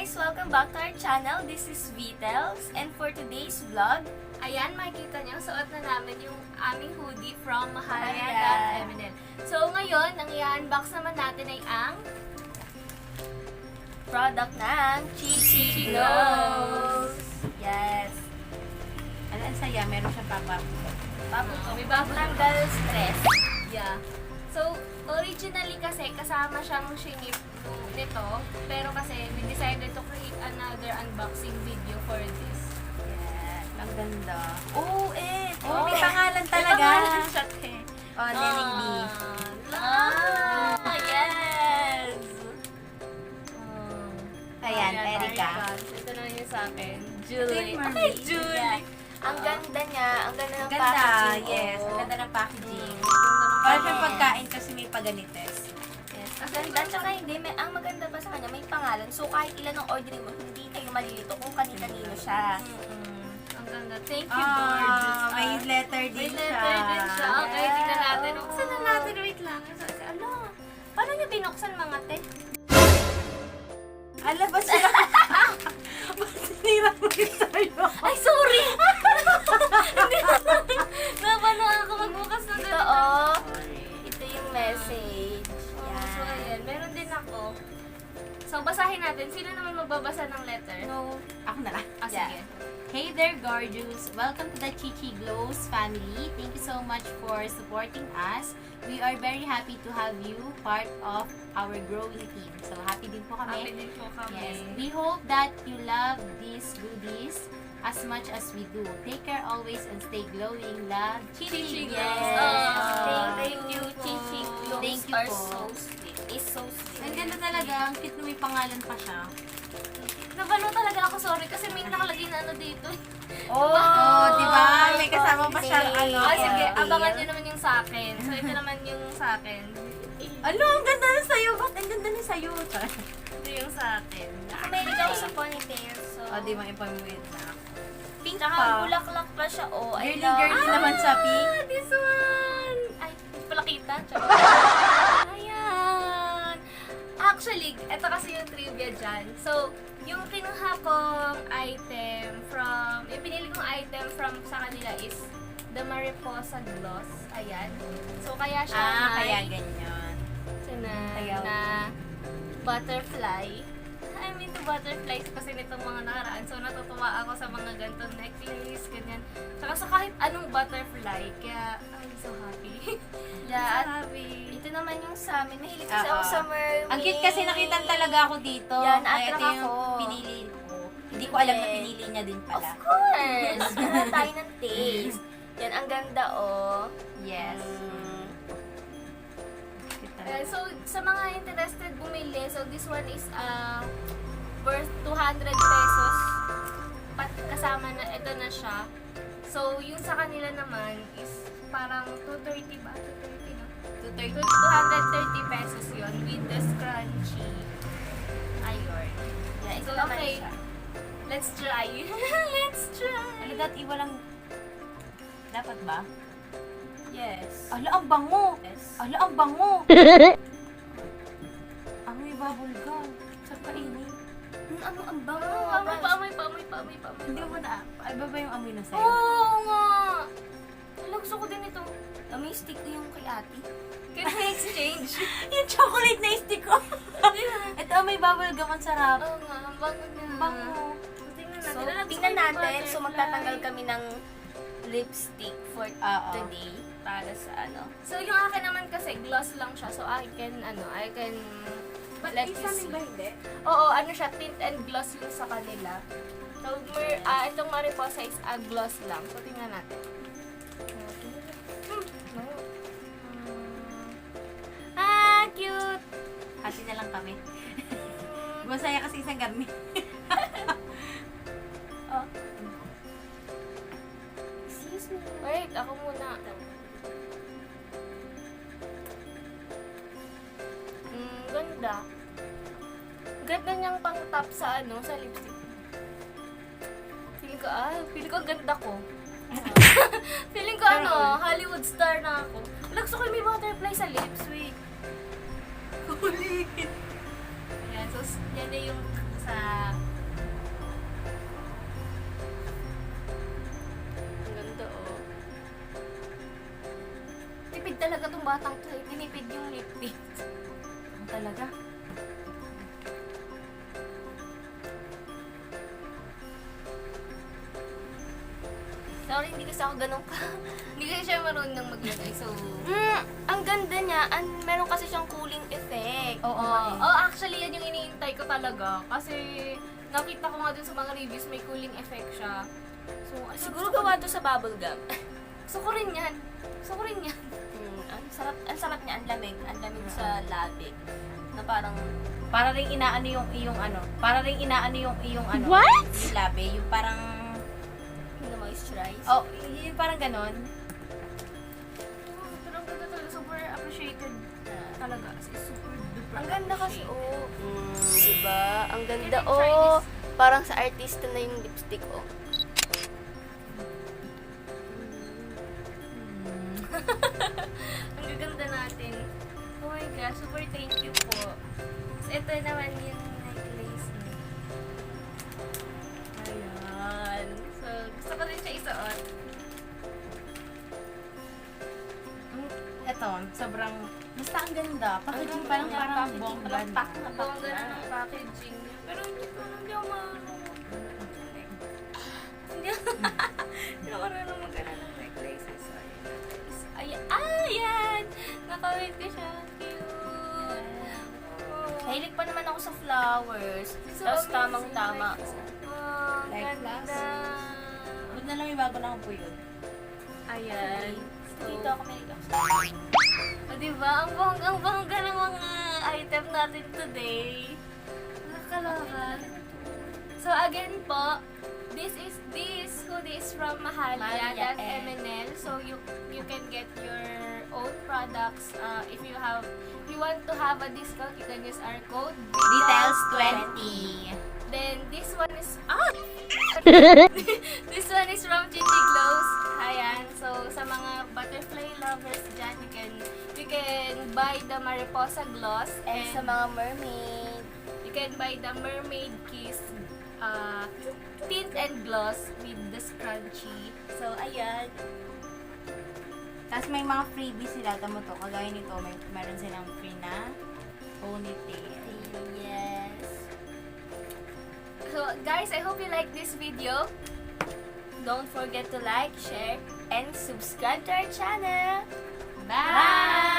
guys! Welcome back to our channel. This is Vtells. And for today's vlog, ayan, makikita niyo, suot na namin yung aming hoodie from Maharaya.mnl. So ngayon, ang i-unbox naman natin ay ang product ng Chichi Glows. Yes. Ano ang saya? Meron siyang May tanggal stress. Yeah. So, originally kasi kasama siyang shinip nito, pero kasi we decided to create another unboxing video for this. Yes. Ang ganda. Oh, May pangalan talaga. May pangalan siya, Nening B. Yes! Ayan, Erica. Ito na yung sa akin. Julie. Same, Okay, Julie. Yeah. Ang ganda niya. Ang ganda ng Ganda, packaging. yes. oh. Ang ganda ng packaging. Para Para siyang pagkain kasi may paganites. Yes. Ang ganda. Tsaka hindi, ang maganda pa sa kanya, may pangalan. So, kahit ilan ang orderin mo, hindi kayo malilito kung kanino siya. Ang ganda. Thank you, gorgeous. May letter din May siya. letter din siya. Okay, Yeah. tingnan natin. Buksan na natin. Wait lang. Ano? Paano niya binuksan mga te? Ala, ba't sila? Ba't sinira mo yung sa'yo? Ay, sorry! Nabano ako magbukas ng Ito, oh. Ito yung message. Yan. So, ayan. Meron din ako. So, basahin natin. Sino naman magbabasa ng letter? No, ako na lang. Sige. Hey there, gorgeous! Welcome to the Chichi Glows family. Thank you so much for supporting us. We are very happy to have you part of our growing team. So, happy din po kami. Happy din po kami. Yes. We hope that you love these goodies as much as we do. Take care always and stay glowing. Love, Chichi Chichi Glows. Glows. Thank you, Chichi Glows. Thank you are po. so sweet. Is so sweet. Ang ganda talaga. Ang cute na may pangalan pa siya. Nabalo talaga ako, sorry, kasi may nakalagay na ano dito. Oh, di ba? May kasama pa siyang ano. Sige, deal. abangan nyo naman yung sa akin. So, ito naman yung sa akin. Ano? Ang ganda na sa'yo. Ba't ang ganda na sa'yo? Ito yung sa akin. Nakamelik ako sa ponytail, so... Di ba ipamuit na? Pink Tsaka pa. bulaklak pa siya, oh. I Girly love- girly naman sa pink. This one! Ay, hindi pala kita. Tsaka. Ayan! Actually, ito kasi yung trivia dyan. So, yung kinuha kong item from, yung pinili kong item from sa kanila is the Mariposa Gloss. Ayan. So, kaya siya Kaya may ganyan. na, na butterfly. I'm into butterflies kasi nitong mga nakaraan. So, natutuwa ako sa mga ganitong necklace, ganyan. Tsaka sa kahit anong butterfly. Kaya, I'm so happy. Yeah, So happy. Ito naman yung sa amin. Mahilig kasi ako sa mermaid. Ang cute kasi nakitan talaga ako dito. Yan, Kaya attract ito yung ako. pinili ko. Hindi ko alam na pinili niya din Of pala. course! Meron tayo ng taste. Yan, ang ganda, oh. Yes. Cute talaga. So, sa mga interested bumili, so this one is worth 200 pesos. Kasama na, ito na siya. So, yung sa kanila naman is parang 230 ba? 230 no? 230 pesos yun with the scrunchie. Ayun. Yeah, ito So, naman okay. siya. Let's try. Let's try. Ano dapat iba lang? Dapat ba? Yes. Ala, ang bango! Yes. Ala, ang bango! Amoy bubble gum. Sarap kainin. Ano ang bango? Amoy pa. Hindi mo na. Iba ba yung amoy na sa'yo? Oo nga! Wala, gusto ko din ito. May stick ko yung kay ate. Can we exchange? Yung chocolate na stick ko. Ito, may bubble gum. Ang sarap. Oo nga, ang bango niya. Bango. Tingnan So, natin. tingnan natin. So, magtatanggal kami ng lipstick for Oo. today. Para sa ano. So, yung akin naman kasi, gloss lang siya. So, I can let you see. hindi? Oo, ano siya, tint and gloss yung sa kanila. So, itong Mariposa is gloss lang. So, tingnan natin. Cute! Hati na lang kami. Masaya kasi isang garni. Oh. Excuse me. Wait, ako muna. Ganda. Ganda niyang pang top sa sa lipstick. Feeling ko ang ganda ko. Feeling ko Hollywood star na ako. Gusto ko may butterfly sa lips. Wait. Huli. Yan, so yan na yung sa tong batang to, tinipid yung lip tint. Talaga? Sorry, hindi kasi ako ganun ka. Hindi kasi siya marunong maglagay. So, Ang ganda niya. Meron kasi siyang cooling effect. Oo. Actually, yan yung iniintay ko talaga. Kasi, nakita ko nga dun sa mga reviews, may cooling effect siya. So, Siguro gawa to sa bubble gum. Gusto ko rin yan. Gusto ko rin yan. Ang sarap niya. Ang lamig. Ang lamig sa labig. Na parang, Para ring inaano yung iyong ano. Para ring inaano yung iyong ano. What? Yung labi. Yung parang... moisturize. Oh, yung parang ganon. Pero ang ganda talaga. Super appreciated talaga. As in, super duper Ang ganda kasi, appreciated. diba? Ang ganda, Can I try this? Parang sa artista na yung lipstick, Ang gaganda natin. Oh my gosh, super thank you po. So, ito naman yung necklace niya. Ayan. So, gusto ko rin siya isuot. Ito, sobrang... Basta ang ganda. Packaging parang ganda. parang Packaging bongga parang na. pack na Ang pack ganda na. ng packaging niya. Pero hindi ako marunong. Hindi ako marunong mag-ano ng necklaces. So, ayan. Ayan! Nakawit ko siya. Cute. Oh. Mahilig pa naman ako sa flowers. So Tapos amazing, tamang-tama. Oh, Like ganda. Huwag na lang may bago na akong puyod. Ayan. So, Dito ako may o diba? Ang bongga ng mga item natin today. Nakakaloka. So again po, this hoodie is from Mahalia. Mahalia, That's MNL. So you can get your own products. If you want to have a discount, you can use our code Details 20. Then this one is this one is from Chichi Glows. Ayan. So sa mga butterfly lovers dyan, you can buy the mariposa gloss And sa mga mermaid. you can buy the mermaid kiss tint and gloss with the scrunchie. So ayan. Tapos may mga freebies sila. Tamo to. Kagaya nito, meron silang free na ponytail. Yes. So guys, I hope you like this video. Don't forget to like, share, and subscribe to our channel. Bye!